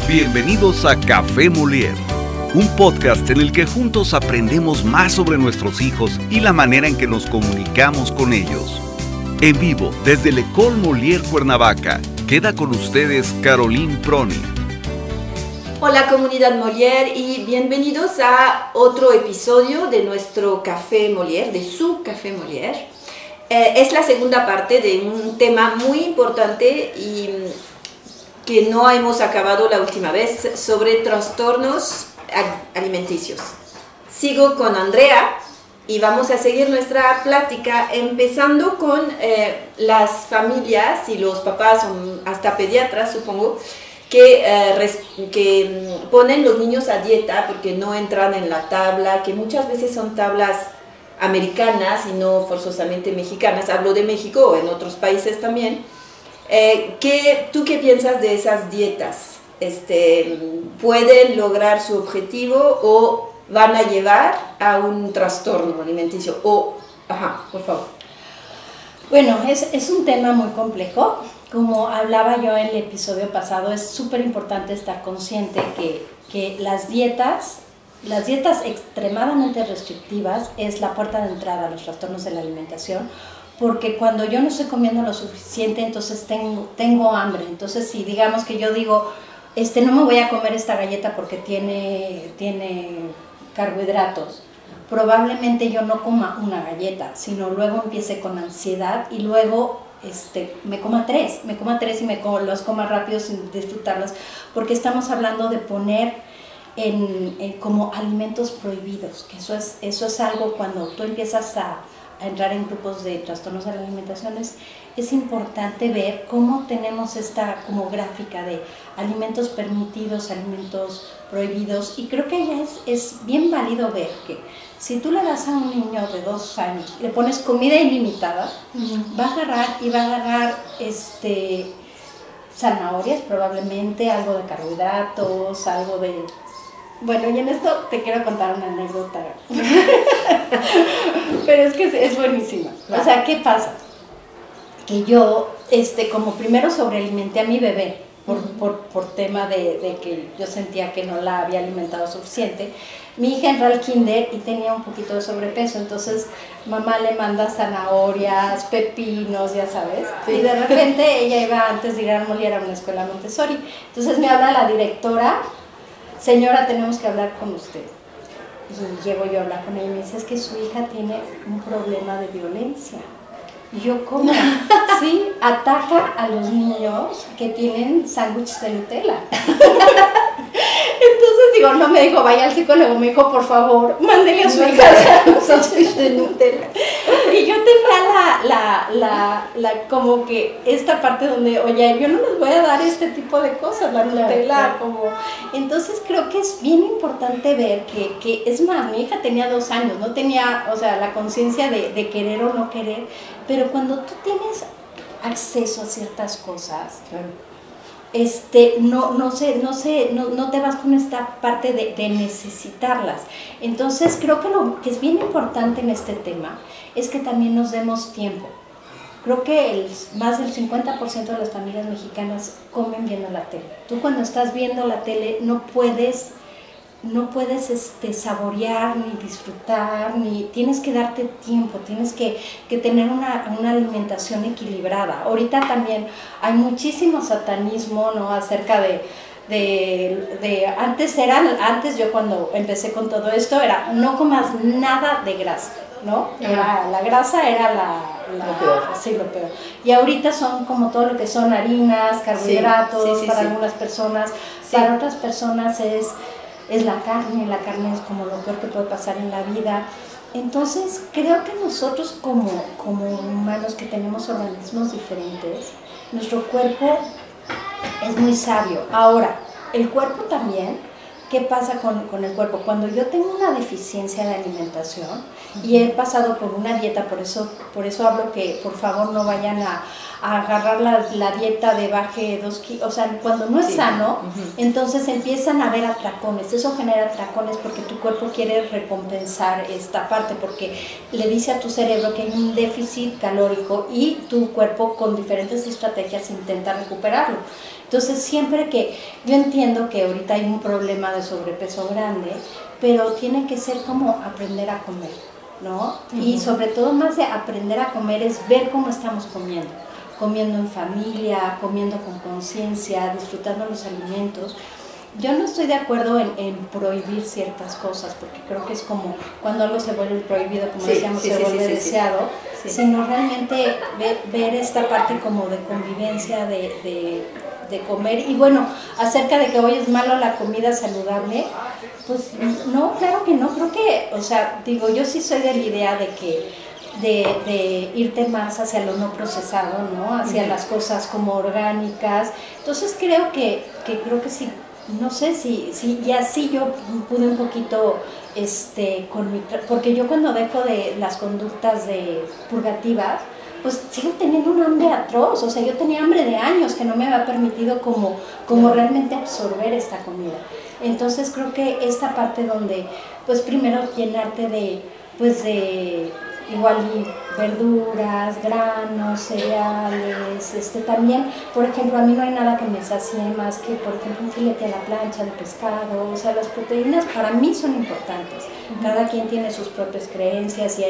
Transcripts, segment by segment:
Bienvenidos a Café Molière, un podcast en el que juntos aprendemos más sobre nuestros hijos y la manera en que nos comunicamos con ellos. En vivo desde l'École Molière Cuernavaca, queda con ustedes Caroline Prony. Hola comunidad Molière y bienvenidos a otro episodio de nuestro Café Molière, de su Café Molière. Es la segunda parte de un tema muy importante y que no hemos acabado la última vez, sobre trastornos alimenticios. Sigo con Andrea y vamos a seguir nuestra plática empezando con las familias y los papás, hasta pediatras supongo, que ponen los niños a dieta porque no entran en la tabla, que muchas veces son tablas americanas y no forzosamente mexicanas. Hablo de México o en otros países también. ¿Tú qué piensas de esas dietas? ¿Pueden lograr su objetivo o van a llevar a un trastorno alimenticio? Por favor. Bueno, es un tema muy complejo. Como hablaba yo en el episodio pasado, es súper importante estar consciente que las dietas extremadamente restrictivas es la puerta de entrada a los trastornos de la alimentación, porque cuando yo no estoy comiendo lo suficiente, entonces tengo hambre. Entonces, si digamos que yo digo, no me voy a comer esta galleta porque tiene carbohidratos, probablemente yo no coma una galleta, sino luego empiece con ansiedad y luego me coma tres y los coma rápido sin disfrutarlas, porque estamos hablando de poner como alimentos prohibidos, que eso es algo. Cuando tú empiezas a entrar en grupos de trastornos de la alimentación, es importante ver cómo tenemos esta como gráfica de alimentos permitidos, alimentos prohibidos, y creo que ya es bien válido ver que si tú le das a un niño de 2 años y le pones comida ilimitada, va a agarrar zanahorias probablemente, algo de carbohidratos, algo de... Bueno, y en esto te quiero contar una anécdota, pero es que es buenísima. O sea, ¿qué pasa? Que yo, como primero sobrealimenté a mi bebé por tema de que yo sentía que no la había alimentado suficiente. Mi hija entró al kinder y tenía un poquito de sobrepeso, entonces mamá le manda zanahorias, pepinos, ya sabes, sí. Y de repente ella iba, antes de ir a Molière, a una escuela Montessori, entonces me habla la directora: señora, tenemos que hablar con usted. Y llego yo a hablar con ella y me dice: es que su hija tiene un problema de violencia. Y yo, ¿cómo? Sí, ataca a los niños que tienen sándwiches de Nutella. Entonces digo, no me dijo vaya al psicólogo, me dijo por favor, mándele a su hija los sándwiches de Nutella. Y yo tenía como que esta parte donde, oye, yo no les voy a dar este tipo de cosas, la Nutella, como... Entonces creo que es bien importante ver que es más, mi hija tenía 2 años, no tenía, o sea, la conciencia de querer o no querer, pero cuando tú tienes acceso a ciertas cosas, no te vas con esta parte de necesitarlas. Entonces creo que lo que es bien importante en este tema es que también nos demos tiempo. Creo que más del 50% de las familias mexicanas comen viendo la tele. Tú cuando estás viendo la tele no puedes saborear ni disfrutar, ni tienes que darte tiempo, tienes que tener una alimentación equilibrada. Ahorita también hay muchísimo satanismo, ¿no? Acerca antes yo cuando empecé con todo esto era no comas nada de grasa, ¿no? La grasa era lo peor. Y ahorita son como todo lo que son harinas, carbohidratos, para algunas personas, para otras personas es la carne es como lo peor que puede pasar en la vida. Entonces creo que nosotros como humanos que tenemos organismos diferentes, nuestro cuerpo es muy sabio. Ahora, el cuerpo también, ¿qué pasa con el cuerpo? Cuando yo tengo una deficiencia de alimentación y he pasado por una dieta, por eso hablo que por favor no vayan a agarrar la dieta de baje 2 kilos, o sea, cuando no es sano, entonces empiezan a haber atracones, eso genera atracones porque tu cuerpo quiere recompensar esta parte, porque le dice a tu cerebro que hay un déficit calórico y tu cuerpo con diferentes estrategias intenta recuperarlo. Entonces siempre que, yo entiendo que ahorita hay un problema de sobrepeso grande, pero tiene que ser como aprender a comer, ¿no? Y sobre todo más de aprender a comer es ver cómo estamos comiendo en familia, comiendo con conciencia, disfrutando los alimentos. Yo no estoy de acuerdo en prohibir ciertas cosas, porque creo que es como cuando algo se vuelve prohibido, como decíamos, se vuelve deseado, sino realmente ver esta parte como de convivencia, de comer. Y bueno, acerca de que hoy es malo la comida saludable, pues no, claro que no, creo que, o sea, digo, yo sí soy de la idea de que de irte más hacia lo no procesado, ¿no? Hacia las cosas como orgánicas. Entonces creo que sí, no sé si y así yo pude un poquito porque yo cuando dejo de las conductas purgativas, pues sigo teniendo un hambre atroz, o sea, yo tenía hambre de años que no me había permitido como realmente absorber esta comida. Entonces creo que esta parte donde, pues primero llenarte de igual verduras, granos, cereales, también, por ejemplo, a mí no hay nada que me sacie más que, por ejemplo, un filete a la plancha de pescado, o sea, las proteínas para mí son importantes. Cada quien tiene sus propias creencias y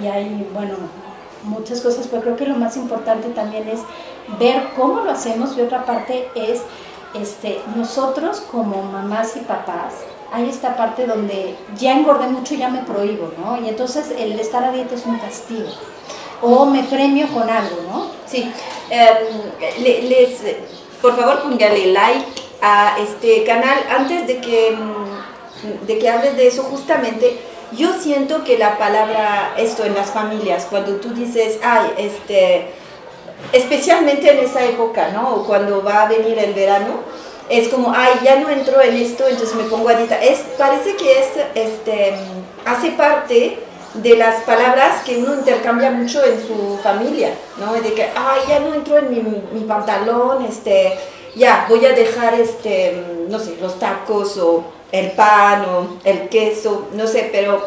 hay, bueno, muchas cosas, pero creo que lo más importante también es ver cómo lo hacemos, y otra parte es nosotros como mamás y papás, hay esta parte donde ya engordé mucho y ya me prohíbo, ¿no? Y entonces el estar a dieta es un castigo, o me premio con algo, ¿no? Sí, por favor póngale like a este canal. Antes de que hables de eso, justamente yo siento que la palabra esto en las familias, cuando tú dices, ay, especialmente en esa época, ¿no? O cuando va a venir el verano, es como, ay, ya no entro en esto, entonces me pongo a dieta. Parece que hace parte de las palabras que uno intercambia mucho en su familia, ¿no? De que, ay, ya no entro en mi pantalón, ya, voy a dejar, no sé, los tacos o el pan o el queso, no sé, pero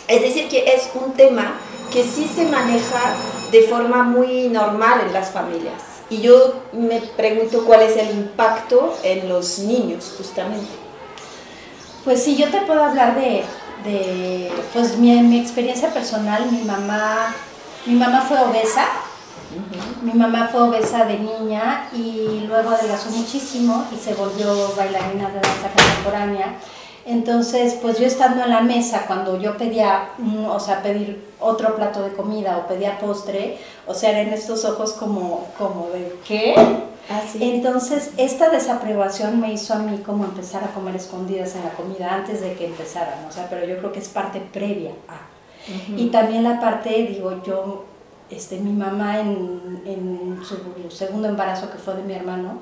es decir que es un tema que sí se maneja de forma muy normal en las familias. Y yo me pregunto cuál es el impacto en los niños, justamente. Pues sí, yo te puedo hablar de pues mi experiencia personal. Mi mamá fue obesa. Mi mamá fue obesa de niña y luego adelgazó muchísimo y se volvió bailarina de danza contemporánea. Entonces, pues yo estando en la mesa, cuando yo pedía, pedir otro plato de comida o pedía postre, o sea, eran estos ojos como de ¿qué? Así. Entonces, esta desaprobación me hizo a mí como empezar a comer escondidas en la comida antes de que empezaran, o sea, pero yo creo que es parte previa a. Y también la parte, digo, yo, mi mamá en su segundo embarazo, que fue de mi hermano,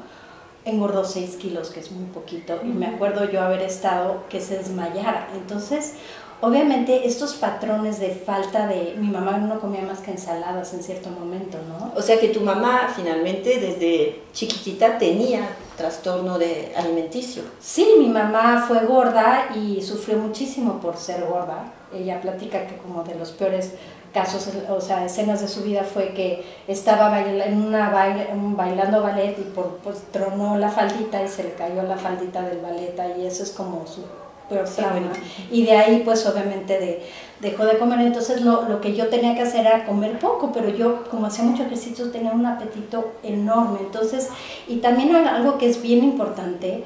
engordó 6 kilos, que es muy poquito, y me acuerdo yo haber estado que se desmayara. Entonces, obviamente, estos patrones de falta de... Mi mamá no comía más que ensaladas en cierto momento, ¿no? O sea que tu mamá, finalmente, desde chiquitita, tenía trastorno alimenticio. Sí, mi mamá fue gorda y sufrió muchísimo por ser gorda. Ella platica que como de los peores casos, o sea, escenas de su vida fue que estaba bailando ballet y pues tronó la faldita y se le cayó la faldita del ballet, y eso es como su peor trauma. Y de ahí pues obviamente dejó de comer. Entonces lo que yo tenía que hacer era comer poco, pero yo como hacía mucho ejercicio tenía un apetito enorme. Entonces, y también algo que es bien importante,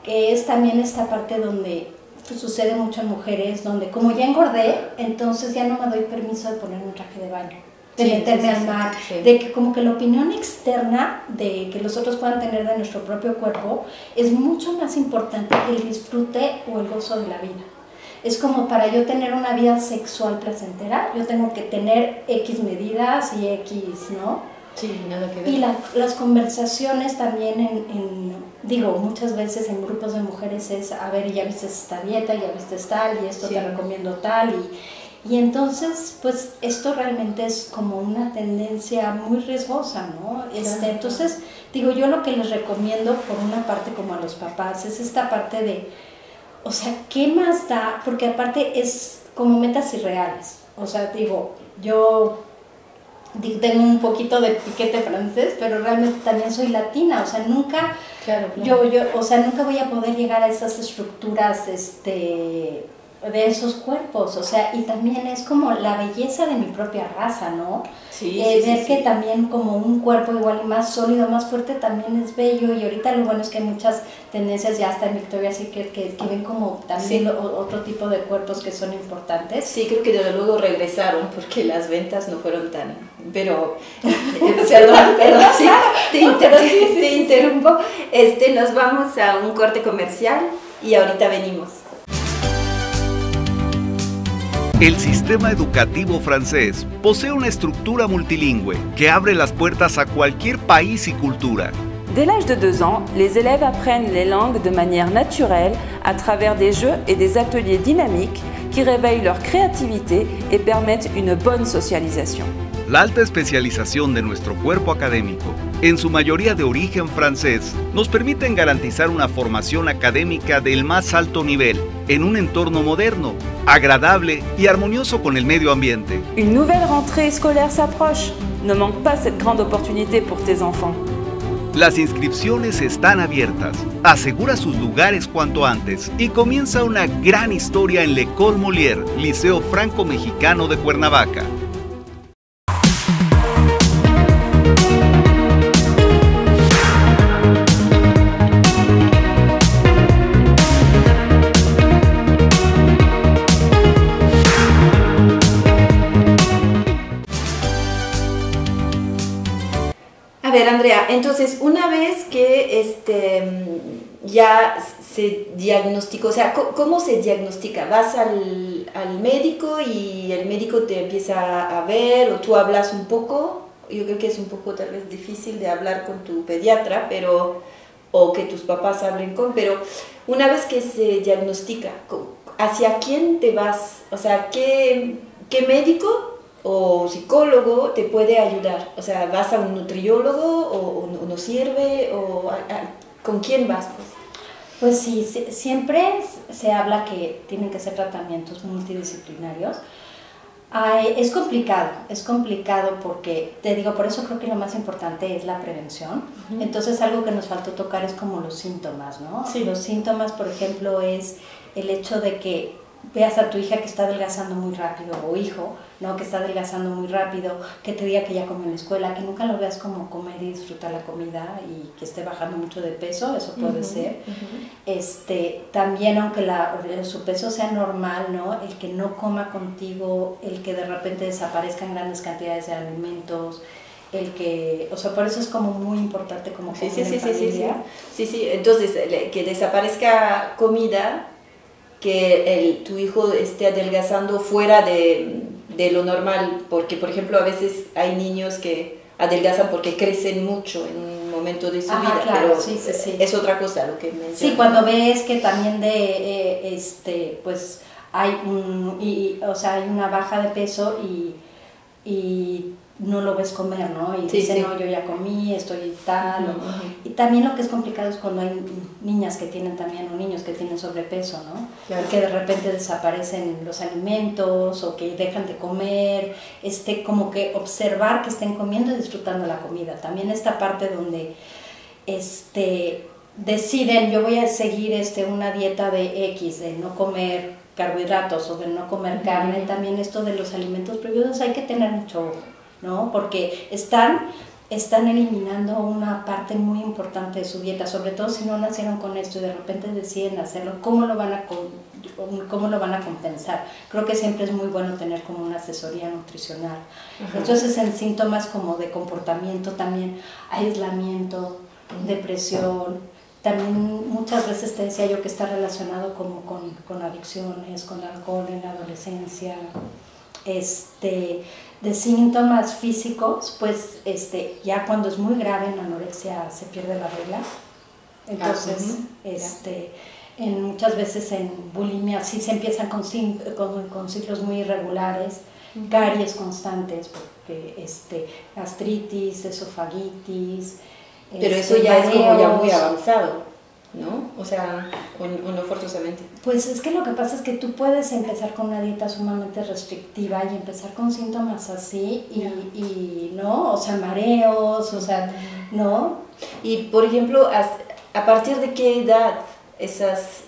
que es también esta parte donde sucede mucho en mujeres, donde como ya engordé, entonces ya no me doy permiso de ponerme un traje de baño, de meterme al mar, de que como que la opinión externa de que los otros puedan tener de nuestro propio cuerpo es mucho más importante que el disfrute o el gozo de la vida. Es como para yo tener una vida sexual placentera, yo tengo que tener X medidas y X, ¿no? Sí, nada que ver. Y las conversaciones también digo, muchas veces en grupos de mujeres es, a ver, ya viste esta dieta, ya viste tal, y esto te recomiendo tal, Y entonces, pues esto realmente es como una tendencia muy riesgosa, ¿no? Entonces, digo, yo lo que les recomiendo por una parte como a los papás es esta parte de, o sea, ¿qué más da? Porque aparte es como metas irreales. O sea, digo, yo tengo un poquito de piquete francés, pero realmente también soy latina, o sea, nunca, o sea, nunca voy a poder llegar a esas estructuras, de esos cuerpos, o sea, y también es como la belleza de mi propia raza, ¿no? Ver que también como un cuerpo igual y más sólido, más fuerte también es bello, y ahorita lo bueno es que hay muchas tendencias ya hasta en Victoria's Secret que ven como también otro tipo de cuerpos que son importantes. Sí, creo que desde luego regresaron porque las ventas no fueron tan... Pero, perdón, sí, te interrumpo. Nos vamos a un corte comercial y ahorita venimos. El sistema educativo francés posee una estructura multilingüe que abre las puertas a cualquier país y cultura. Dès l'âge de 2 ans, les élèves apprennent les langues de manière naturelle à travers des jeux et des ateliers dynamiques qui réveillent leur créativité et permettent une bonne socialisation. La alta especialización de nuestro cuerpo académico, en su mayoría de origen francés, nos permiten garantizar una formación académica del más alto nivel, en un entorno moderno, agradable y armonioso con el medio ambiente. Une nouvelle rentrée scolaire s'approche. Ne manque pas cette grande opportunité pour tes enfants. Las inscripciones están abiertas. Asegura sus lugares cuanto antes y comienza una gran historia en l'École Molière, Liceo Franco-Mexicano de Cuernavaca. A ver, Andrea, entonces una vez que ya se diagnosticó, o sea, ¿cómo se diagnostica? ¿Vas al médico y el médico te empieza a ver o tú hablas un poco? Yo creo que es un poco tal vez difícil de hablar con tu pediatra, o que tus papás hablen pero una vez que se diagnostica, ¿hacia quién te vas? O sea, ¿qué médico o psicólogo te puede ayudar? O sea, ¿vas a un nutriólogo o no sirve? ¿Con quién vas? Pues sí, siempre se habla que tienen que ser tratamientos multidisciplinarios. Es complicado porque, te digo, por eso creo que lo más importante es la prevención. Entonces algo que nos faltó tocar es como los síntomas, ¿no? Sí. Los síntomas, por ejemplo, es el hecho de que veas a tu hija que está adelgazando muy rápido, o hijo, ¿no? Que está adelgazando muy rápido, que te diga que ya come en la escuela, que nunca lo veas como comer y disfrutar la comida y que esté bajando mucho de peso, eso puede ser. También, aunque su peso sea normal, ¿no? El que no coma contigo, el que de repente desaparezcan grandes cantidades de alimentos, o sea, por eso es como muy importante como comer en familia. Sí, entonces que desaparezca comida, que tu hijo esté adelgazando fuera de lo normal, porque por ejemplo a veces hay niños que adelgazan porque crecen mucho en un momento de su vida, claro, pero es otra cosa lo que mencionas. Sí, cuando ves que también pues hay hay una baja de peso y no lo ves comer, ¿no? Y dice, no, yo ya comí, estoy tal. Y también lo que es complicado es cuando hay niñas que tienen también, o niños que tienen sobrepeso, ¿no? Claro. Y que de repente desaparecen los alimentos o que dejan de comer, como que observar que estén comiendo y disfrutando la comida. También esta parte donde deciden, yo voy a seguir una dieta de X, de no comer carbohidratos o de no comer carne. También esto de los alimentos prohibidos hay que tener mucho ojo, ¿no? Porque están eliminando una parte muy importante de su dieta, sobre todo si no nacieron con esto y de repente deciden hacerlo, ¿cómo lo van a compensar? Creo que siempre es muy bueno tener como una asesoría nutricional. Entonces, en síntomas como de comportamiento también, aislamiento, depresión, también muchas veces te decía yo que está relacionado como con adicciones, con alcohol en la adolescencia, de síntomas físicos, pues ya cuando es muy grave en la anorexia se pierde la regla. Entonces muchas veces en bulimia, sí se empiezan con ciclos muy irregulares, caries constantes, porque gastritis, esofagitis. Pero eso ya es como ya muy avanzado, ¿no? O sea, o no forzosamente. Pues es que lo que pasa es que tú puedes empezar con una dieta sumamente restrictiva y empezar con síntomas así y ¿no? O sea, mareos, o sea, ¿no? Y, por ejemplo, ¿a partir de qué edad esas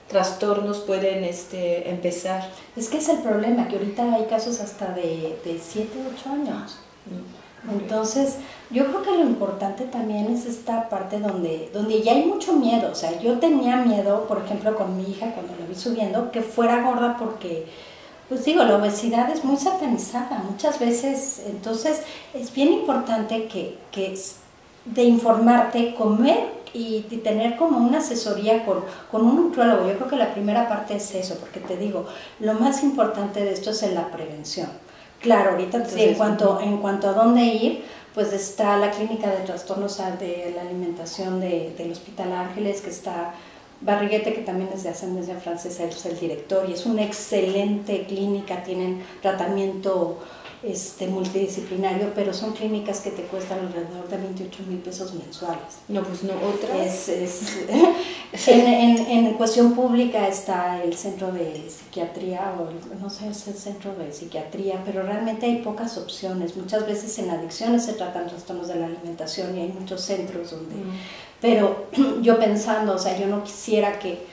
trastornos pueden empezar? Es que es el problema, que ahorita hay casos hasta de 7, 8 años. Entonces, yo creo que lo importante también es esta parte donde ya hay mucho miedo. O sea, yo tenía miedo, por ejemplo, con mi hija cuando la vi subiendo, que fuera gorda porque, pues digo, la obesidad es muy satanizada muchas veces. Entonces, es bien importante que de informarte, comer y tener como una asesoría con un nutriólogo. Yo creo que la primera parte es eso, porque te digo, lo más importante de esto es en la prevención. Claro, ahorita entonces, en cuanto a dónde ir, pues está la clínica de trastornos de la alimentación del Hospital Ángeles, que está Barriguete, que también es de ascendencia francesa, es el director, y es una excelente clínica, tienen tratamiento multidisciplinario, pero son clínicas que te cuestan alrededor de 28,000 pesos mensuales. No, pues no, otras. En cuestión pública está el centro de psiquiatría, no sé, es el centro de psiquiatría, pero realmente hay pocas opciones. Muchas veces en adicciones se tratan trastornos de la alimentación y hay muchos centros donde... Pero yo pensando, o sea, yo no quisiera que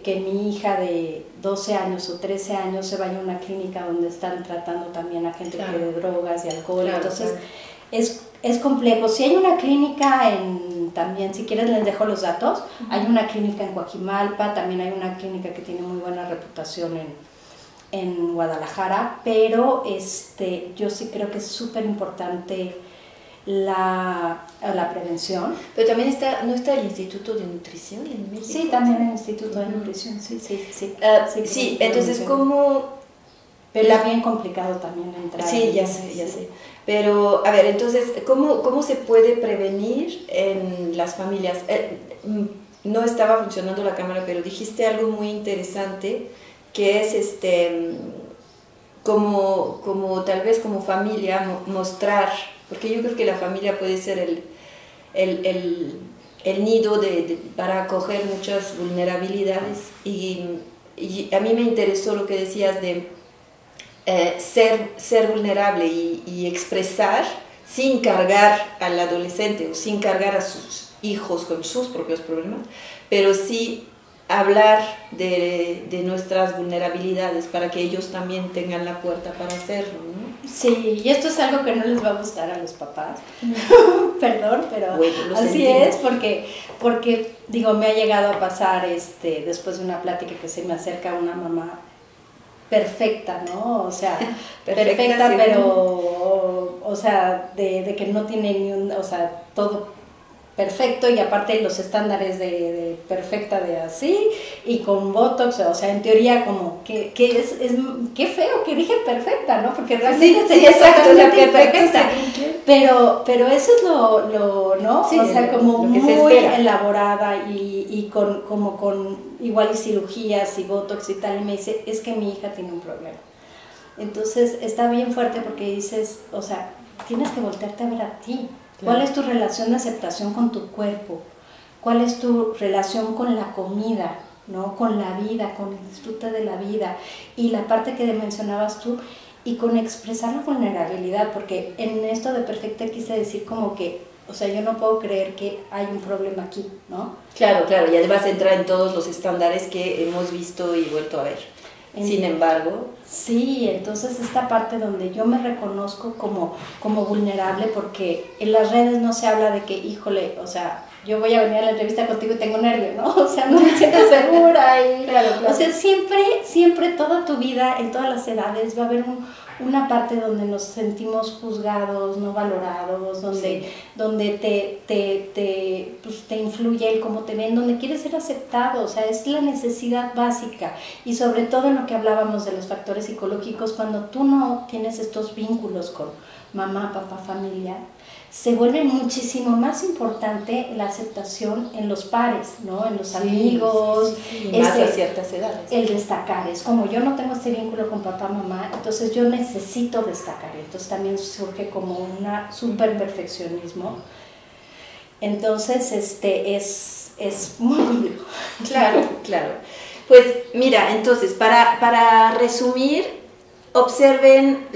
mi hija de 12 años o 13 años se vaya a una clínica donde están tratando también a gente que de drogas y alcohol. Claro, entonces es complejo. Si hay una clínica también, si quieres les dejo los datos, hay una clínica en Coajimalpa, también hay una clínica que tiene muy buena reputación en Guadalajara, pero yo sí creo que es súper importante la prevención. Pero también ¿no está el Instituto de Nutrición en México? Sí, también el Instituto de Nutrición, sí. Sí, entonces, ¿cómo...? Pero es bien complicado también entrar. Sí, ya sé. Pero, a ver, entonces, ¿cómo se puede prevenir en las familias? No estaba funcionando la cámara, pero dijiste algo muy interesante, que es como tal vez como familia mostrar, porque yo creo que la familia puede ser el nido para acoger muchas vulnerabilidades, y a mí me interesó lo que decías de ser vulnerable y expresar sin cargar al adolescente o sin cargar a sus hijos con sus propios problemas, pero sí hablar de nuestras vulnerabilidades para que ellos también tengan la puerta para hacerlo, ¿no? Sí, y esto es algo que no les va a gustar a los papás, perdón, pero bueno, así es, porque digo, me ha llegado a pasar después de una plática que se me acerca una mamá perfecta, ¿no? O sea, perfecta sí, pero, o sea, de que no tiene ni un, o sea, todo perfecto, y aparte los estándares de perfecta de así, y con botox, o sea, en teoría como que es qué feo que dije perfecta, ¿no? Porque realmente sí, exacto, o sea, perfecta. Pero eso es lo ¿no? Sí, o sea, como muy elaborada y con igual y cirugías y botox y tal, y me dice, es que mi hija tiene un problema. Entonces está bien fuerte porque dices, o sea, tienes que voltearte a ver a ti. ¿Cuál es tu relación de aceptación con tu cuerpo? ¿Cuál es tu relación con la comida, ¿no? Con la vida, con el disfrute de la vida? Y la parte que mencionabas tú, y con expresar la vulnerabilidad, porque en esto de perfecta quise decir como que, o sea, yo no puedo creer que hay un problema aquí, ¿no? Claro, y además entra en todos los estándares que hemos visto y vuelto a ver. Sin embargo... Sí, entonces esta parte donde yo me reconozco como vulnerable, porque en las redes no se habla de que, híjole, o sea, yo voy a venir a la entrevista contigo y tengo nervio, ¿no? O sea, no me siento segura. Claro. O sea, siempre, toda tu vida, en todas las edades, va a haber una parte donde nos sentimos juzgados, no valorados, donde te influye el cómo te ven, donde quieres ser aceptado. O sea, es la necesidad básica, y sobre todo en lo que hablábamos de los factores psicológicos, cuando tú no tienes estos vínculos con mamá, papá, familia, se vuelve muchísimo más importante la aceptación en los pares, ¿no? En los amigos. Sí. Y más a ciertas edades. El destacar, es como yo no tengo este vínculo con papá, mamá, entonces yo necesito destacar. Entonces también surge como un súper perfeccionismo. Entonces es muy complejo. Claro. Pues mira, entonces para resumir, observen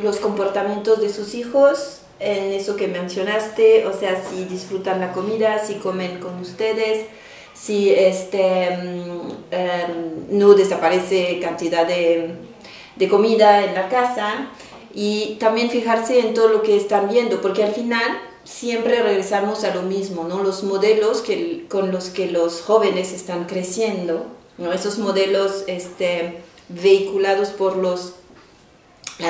los comportamientos de sus hijos en eso que mencionaste, o sea, si disfrutan la comida, si comen con ustedes, si no desaparece cantidad de comida en la casa, y también fijarse en todo lo que están viendo, porque al final siempre regresamos a lo mismo, ¿no? Los modelos con los que los jóvenes están creciendo, ¿no? Esos modelos vehiculados por las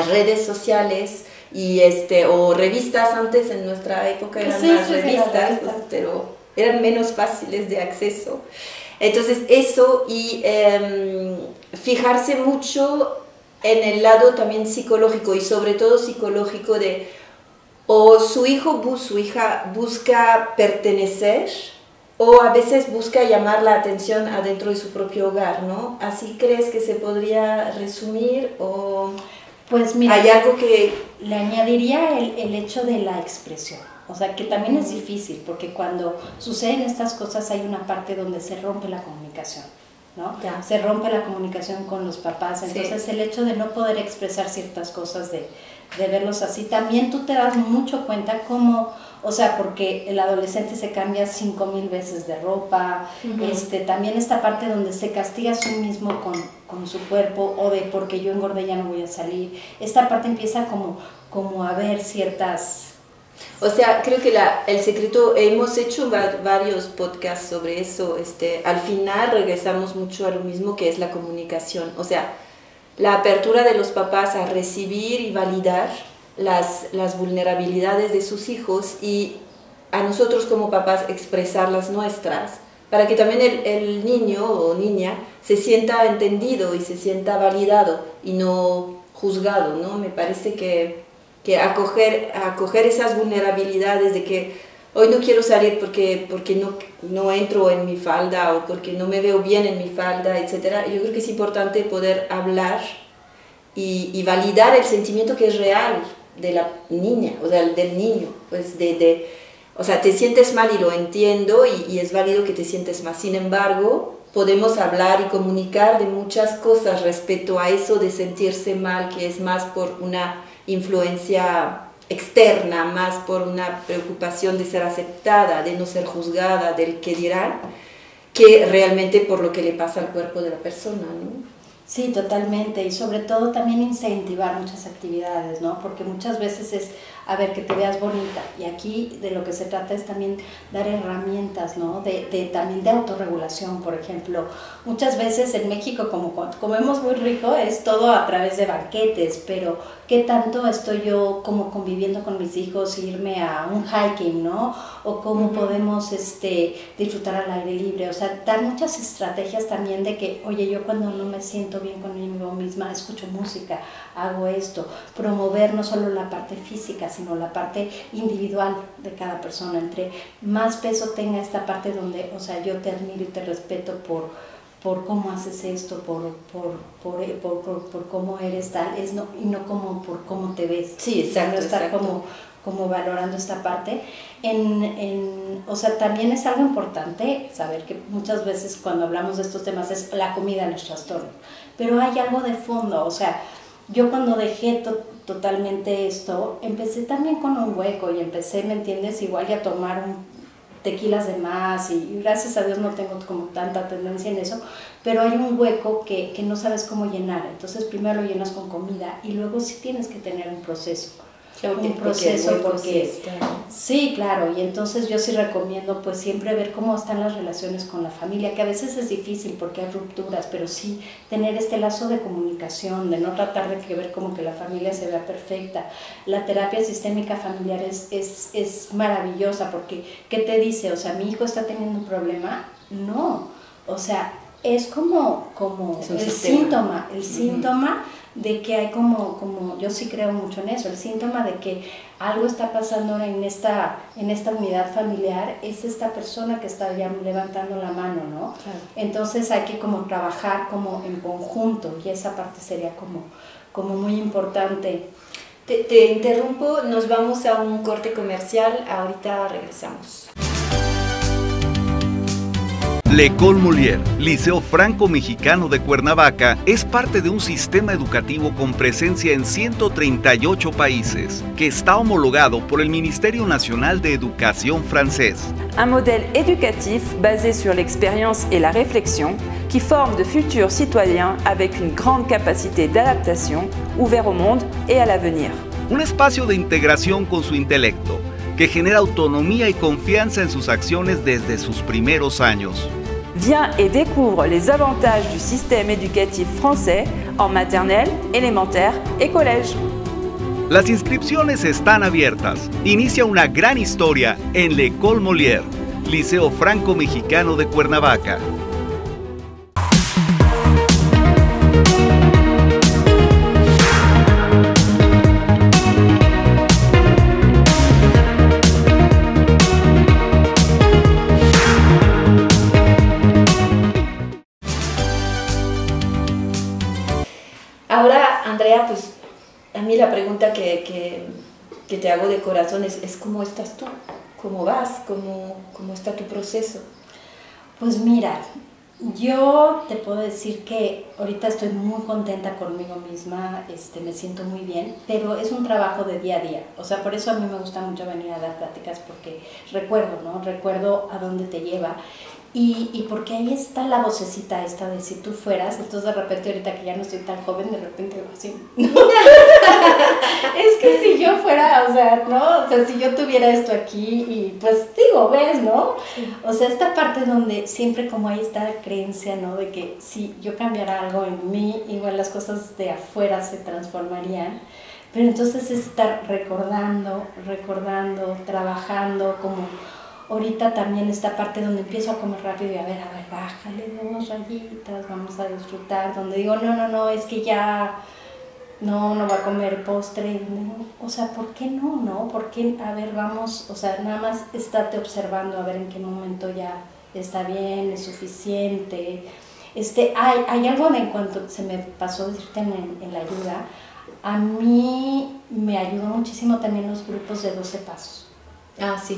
redes sociales y o revistas. Antes en nuestra época eran más revistas, pero eran menos fáciles de acceso. Entonces eso, y fijarse mucho en el lado también psicológico, y sobre todo psicológico o su hijo su hija busca pertenecer, o a veces busca llamar la atención adentro de su propio hogar, ¿no? ¿Así crees que se podría resumir? ¿O pues mira, hay algo que le añadiría el hecho de la expresión? O sea, que también es difícil, porque cuando suceden estas cosas hay una parte donde se rompe la comunicación, ¿no? Ya. Se rompe la comunicación con los papás, entonces sí. El hecho de no poder expresar ciertas cosas, de verlos así, también tú te das mucho cuenta cómo, o sea, porque el adolescente se cambia 5,000 veces de ropa, también esta parte donde se castiga a sí mismo con su cuerpo, o de porque yo engordé ya no voy a salir, esta parte empieza como a ver ciertas... O sea, creo que el secreto, hemos hecho varios podcasts sobre eso, al final regresamos mucho a lo mismo, que es la comunicación, o sea, la apertura de los papás a recibir y validar las vulnerabilidades de sus hijos, y a nosotros como papás expresar las nuestras, para que también el niño o niña se sienta entendido y se sienta validado y no juzgado, ¿no? Me parece que acoger esas vulnerabilidades de que hoy no quiero salir porque no entro en mi falda, o porque no me veo bien en mi falda, etc. Yo creo que es importante poder hablar y validar el sentimiento que es real de la niña, o sea, del niño, pues o sea, te sientes mal y lo entiendo, y es válido que te sientes mal. Sin embargo, podemos hablar y comunicar de muchas cosas respecto a eso de sentirse mal, que es más por una influencia externa, más por una preocupación de ser aceptada, de no ser juzgada, del qué dirán, que realmente por lo que le pasa al cuerpo de la persona, ¿no? Sí, totalmente, y sobre todo también incentivar muchas actividades, ¿no? Porque muchas veces es, a ver, que te veas bonita, y aquí de lo que se trata es también dar herramientas, ¿no? También de autorregulación, por ejemplo. Muchas veces en México, como comemos muy rico, es todo a través de banquetes, pero ¿qué tanto estoy yo como conviviendo con mis hijos, irme a un hiking, ¿no? O cómo podemos disfrutar al aire libre, o sea, dar muchas estrategias también de que, oye, yo cuando no me siento bien conmigo misma, escucho música, hago esto, promover no solo la parte física, sino la parte individual de cada persona. Entre más peso tenga esta parte donde, o sea, yo te admiro y te respeto por cómo haces esto, por cómo eres tal, y no como por cómo te ves. Sí, exacto. Estar como valorando esta parte. O sea, también es algo importante saber que muchas veces cuando hablamos de estos temas es la comida los trastornos, pero hay algo de fondo. O sea, yo cuando dejé totalmente esto, empecé también con un hueco, y empecé, ¿me entiendes?, igual ya a tomar tequilas de más, y gracias a Dios no tengo como tanta tendencia en eso, pero hay un hueco que no sabes cómo llenar. Entonces primero lo llenas con comida, y luego sí tienes que tener un proceso. Porque sí, claro, y entonces yo sí recomiendo pues siempre ver cómo están las relaciones con la familia, que a veces es difícil porque hay rupturas, pero sí tener este lazo de comunicación, de no tratar de ver como que la familia se vea perfecta. La terapia sistémica familiar es maravillosa, porque ¿qué te dice? O sea, ¿mi hijo está teniendo un problema? No, o sea, es como el síntoma de que hay como yo sí creo mucho en eso, el síntoma de que algo está pasando en esta unidad familiar, es esta persona que está ya levantando la mano, ¿no? Claro. Entonces hay que como trabajar como en conjunto, y esa parte sería como muy importante. Te interrumpo, nos vamos a un corte comercial, ahorita regresamos. L'École Molière, Liceo Franco Mexicano de Cuernavaca, es parte de un sistema educativo con presencia en 138 países, que está homologado por el Ministerio Nacional de Educación francés. Un modèle éducatif basé sur l'expérience et la réflexion qui forme de futurs citoyens avec une grande capacité d'adaptation, ouverts au monde et à l'avenir. Un espacio de integración con su intelecto, que genera autonomía y confianza en sus acciones desde sus primeros años. Viens et découvre les avantages du système éducatif français en maternelle, élémentaire et collège. Las inscripciones están abiertas. Inicia una gran historia en L'École Molière, Liceo Franco Mexicano de Cuernavaca. Ahora, Andrea, pues a mí la pregunta que te hago de corazón es ¿cómo estás tú? ¿Cómo vas? ¿Cómo está tu proceso? Pues mira, yo te puedo decir que ahorita estoy muy contenta conmigo misma, me siento muy bien, pero es un trabajo de día a día. O sea, por eso a mí me gusta mucho venir a dar pláticas, porque recuerdo, ¿no? Recuerdo a dónde te lleva. Y porque ahí está la vocecita esta de si tú fueras, entonces de repente ahorita que ya no estoy tan joven, de repente así, es que si yo fuera, o sea, ¿no? O sea, si yo tuviera esto aquí y pues digo, ¿ves, no? O sea, esta parte donde siempre como hay esta creencia, ¿no? De que si yo cambiara algo en mí, igual las cosas de afuera se transformarían. Pero entonces es estar recordando, trabajando como... Ahorita también esta parte donde empiezo a comer rápido y a ver, bájale 2 rayitas, vamos a disfrutar, donde digo, no, es que ya no va a comer postre, no, o sea, ¿por qué no? ¿Por qué? A ver, vamos, o sea, nada más estate observando a ver en qué momento ya está bien, es suficiente. Hay algo en cuanto se me pasó decirte en la ayuda, a mí me ayudó muchísimo también los grupos de 12 pasos. Ah, sí.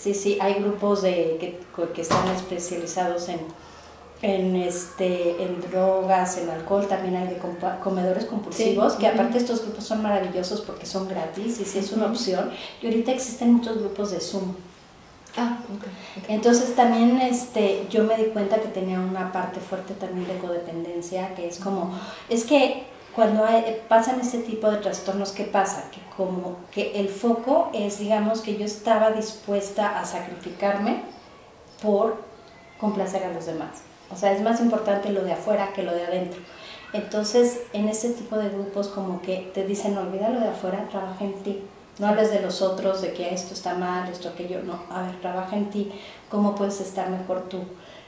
Sí, hay grupos que están especializados en drogas, en alcohol, también hay de comedores compulsivos, que aparte estos grupos son maravillosos porque son gratis y sí es una opción. Y ahorita existen muchos grupos de Zoom. Okay. Entonces también yo me di cuenta que tenía una parte fuerte también de codependencia, que es como, es que cuando pasan este tipo de trastornos, ¿qué pasa? Que como que el foco es, digamos, que yo estaba dispuesta a sacrificarme por complacer a los demás. O sea, es más importante lo de afuera que lo de adentro. Entonces, en este tipo de grupos como que te dicen, no, olvida lo de afuera, trabaja en ti. No hables de los otros, de que esto está mal, esto, aquello. No, a ver, trabaja en ti. ¿Cómo puedes estar mejor tú?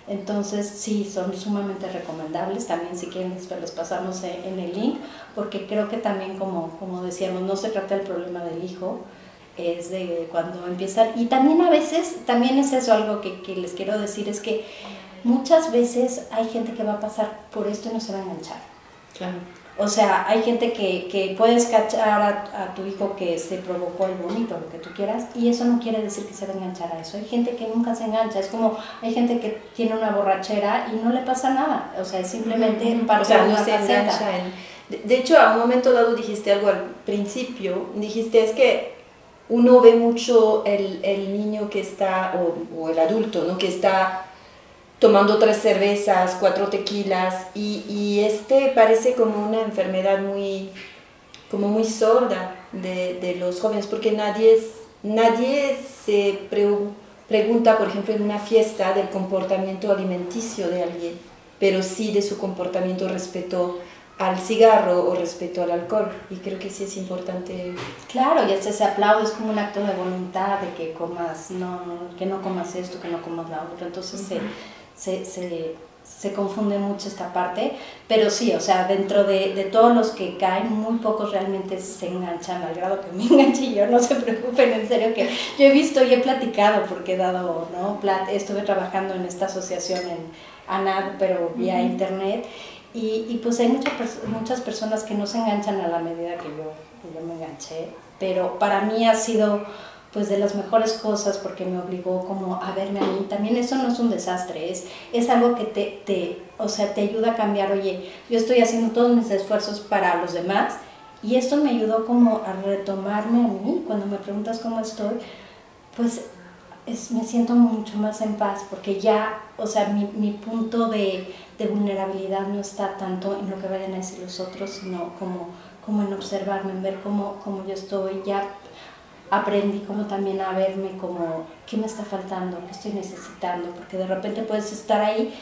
Entonces sí, son sumamente recomendables, también si quieren los pasamos en el link, porque creo que también como decíamos, no se trata del problema del hijo, es de cuando empiezan, y también a veces, también es eso algo que les quiero decir, es que muchas veces hay gente que va a pasar por esto y no se va a enganchar. Claro. O sea, hay gente que puedes cachar a tu hijo que se provocó el vómito, lo que tú quieras, y eso no quiere decir que se va a enganchar a eso. Hay gente que nunca se engancha, es como, hay gente que tiene una borrachera y no le pasa nada, o sea, es simplemente parte de una faceta. De hecho, a un momento dado dijiste algo al principio, dijiste es que uno ve mucho el niño que está, o el adulto, ¿no? Que está tomando 3 cervezas, 4 tequilas, y parece como una enfermedad muy sorda de los jóvenes, porque nadie se pregunta, por ejemplo, en una fiesta del comportamiento alimenticio de alguien, pero sí de su comportamiento respecto al cigarro o respecto al alcohol, y creo que sí es importante. Claro, y se aplaude, es como un acto de voluntad de que comas, que no comas esto, que no comas la otra, entonces se confunde mucho esta parte, pero sí, o sea, dentro de todos los que caen, muy pocos realmente se enganchan al grado que me enganché yo, no se preocupen, en serio, que yo he visto y he platicado, porque he dado, ¿no? Estuve trabajando en esta asociación en ANAD, pero vía internet, y pues hay muchas personas que no se enganchan a la medida que yo me enganché, pero para mí ha sido pues de las mejores cosas, porque me obligó como a verme a mí. También eso no es un desastre, es algo que te ayuda a cambiar. Oye, yo estoy haciendo todos mis esfuerzos para los demás, y esto me ayudó como a retomarme a mí. Cuando me preguntas cómo estoy, pues me siento mucho más en paz, porque ya, o sea, mi punto de vulnerabilidad no está tanto en lo que vayan a decir los otros, sino como en observarme, en ver cómo yo estoy. Ya aprendí como también a verme como qué me está faltando, qué estoy necesitando, porque de repente puedes estar ahí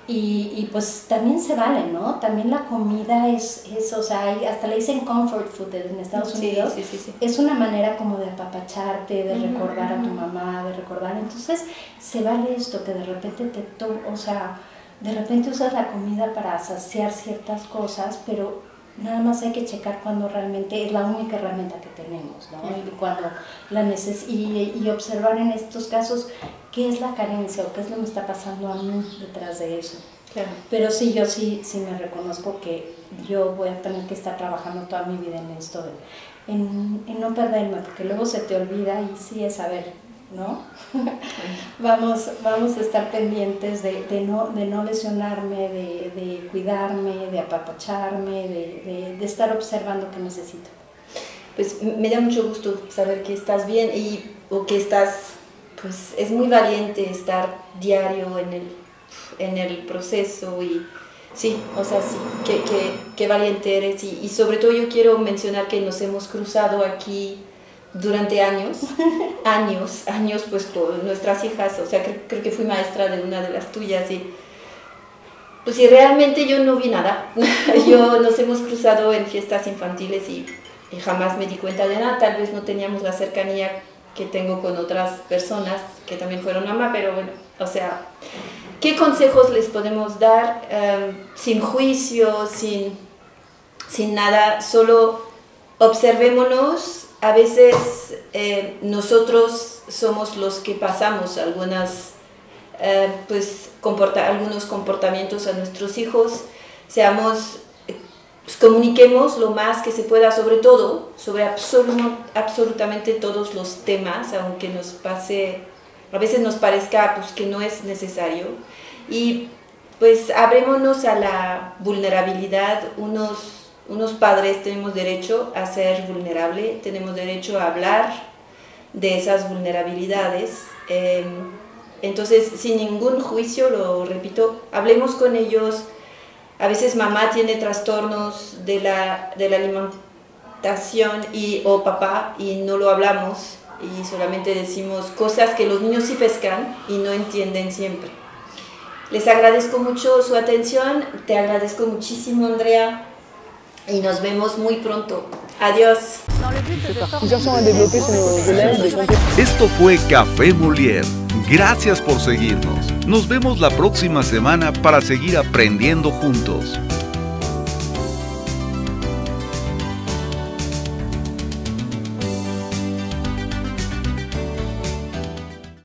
y pues también se vale, ¿no? También la comida es o sea, hasta le dicen comfort food en Estados Unidos. Sí. Es una manera como de apapacharte, de recordar a tu mamá, de recordar. Entonces se vale esto, que de repente o sea, de repente usas la comida para saciar ciertas cosas, pero nada más hay que checar cuando realmente es la única herramienta que tenemos, ¿no? Y cuando y observar en estos casos qué es la carencia o qué es lo que me está pasando a mí detrás de eso. Claro. Pero sí, yo sí me reconozco que yo voy a tener que estar trabajando toda mi vida en esto, en no perderme, porque luego se te olvida, y sí es saber, ¿no? vamos a estar pendientes de no lesionarme, de cuidarme, de apapacharme, de estar observando qué necesito. Pues me da mucho gusto saber que estás bien o que estás, pues es muy valiente estar diario en el proceso, y sí, o sea, sí, qué valiente eres, y sobre todo yo quiero mencionar que nos hemos cruzado aquí durante años, pues con nuestras hijas. O sea, creo que fui maestra de una de las tuyas, y pues sí, realmente yo no vi nada. Nos hemos cruzado en fiestas infantiles y jamás me di cuenta de nada. Tal vez no teníamos la cercanía que tengo con otras personas que también fueron mamá, pero bueno, o sea, ¿qué consejos les podemos dar? Sin juicio, sin nada, solo observémonos. A veces nosotros somos los que pasamos algunos comportamientos a nuestros hijos. Comuniquemos lo más que se pueda, sobre todo, sobre absolutamente todos los temas, aunque a veces nos parezca pues, que no es necesario. Y pues abrémonos a la vulnerabilidad. Unos padres tenemos derecho a ser vulnerable, tenemos derecho a hablar de esas vulnerabilidades. Entonces, sin ningún juicio, lo repito, hablemos con ellos. A veces mamá tiene trastornos de la alimentación o papá, y no lo hablamos, y solamente decimos cosas que los niños sí pescan y no entienden siempre. Les agradezco mucho su atención, te agradezco muchísimo, Andrea. Y nos vemos muy pronto. Adiós. Esto fue Café Molière. Gracias por seguirnos. Nos vemos la próxima semana para seguir aprendiendo juntos.